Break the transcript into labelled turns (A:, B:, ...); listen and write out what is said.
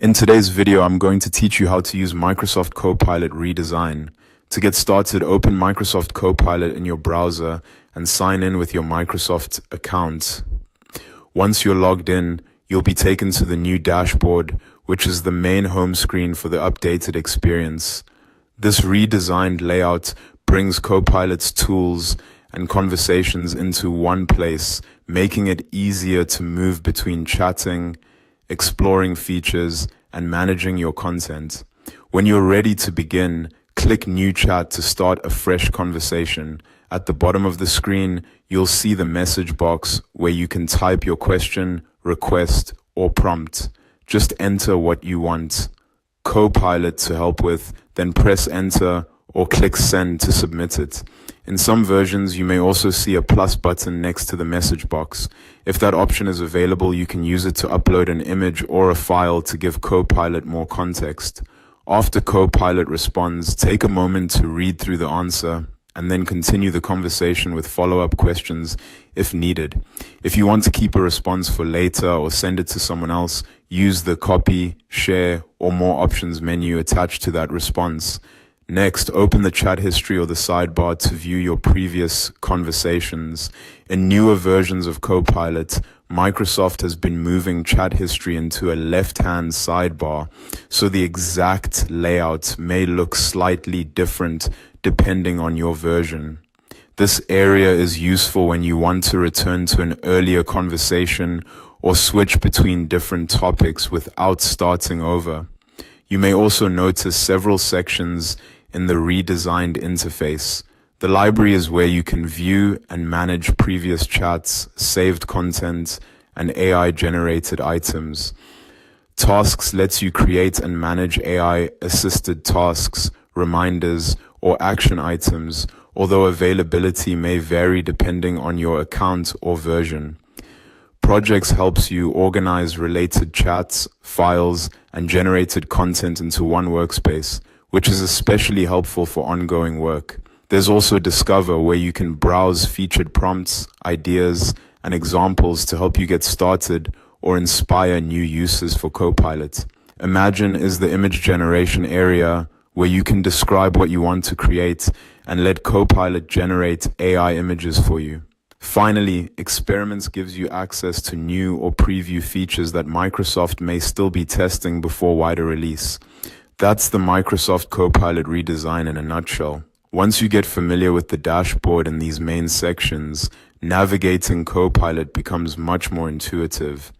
A: In today's video, I'm going to teach you how to use Microsoft Copilot Redesign. To get started, open Microsoft Copilot in your browser and sign in with your Microsoft account. Once you're logged in, you'll be taken to the new dashboard, which is the main home screen for the updated experience. This redesigned layout brings Copilot's tools and conversations into one place, making it easier to move between chatting, exploring features, and managing your content. When you're ready to begin, click New Chat to start a fresh conversation. At the bottom of the screen, you'll see the message box where you can type your question, request, or prompt. Just enter what you want Copilot to help with, then press enter or click send to submit it. In some versions, you may also see a plus button next to the message box. If that option is available, you can use it to upload an image or a file to give Copilot more context. After Copilot responds, take a moment to read through the answer and then continue the conversation with follow-up questions if needed. If you want to keep a response for later or send it to someone else, use the copy, share, or more options menu attached to that response. Next, open the chat history or the sidebar to view your previous conversations. In newer versions of Copilot, Microsoft has been moving chat history into a left-hand sidebar, so the exact layout may look slightly different depending on your version. This area is useful when you want to return to an earlier conversation or switch between different topics without starting over. You may also notice several sections in the redesigned interface. The library is where you can view and manage previous chats, saved content, and AI-generated items. Tasks lets you create and manage AI-assisted tasks, reminders, or action items, although availability may vary depending on your account or version. Projects helps you organize related chats, files, and generated content into one workspace, which is especially helpful for ongoing work. There's also Discover, where you can browse featured prompts, ideas, and examples to help you get started or inspire new uses for Copilot. Imagine is the image generation area, where you can describe what you want to create and let Copilot generate AI images for you. Finally, Experiments gives you access to new or preview features that Microsoft may still be testing before wider release. That's the Microsoft Copilot redesign in a nutshell. Once you get familiar with the dashboard and these main sections, navigating Copilot becomes much more intuitive.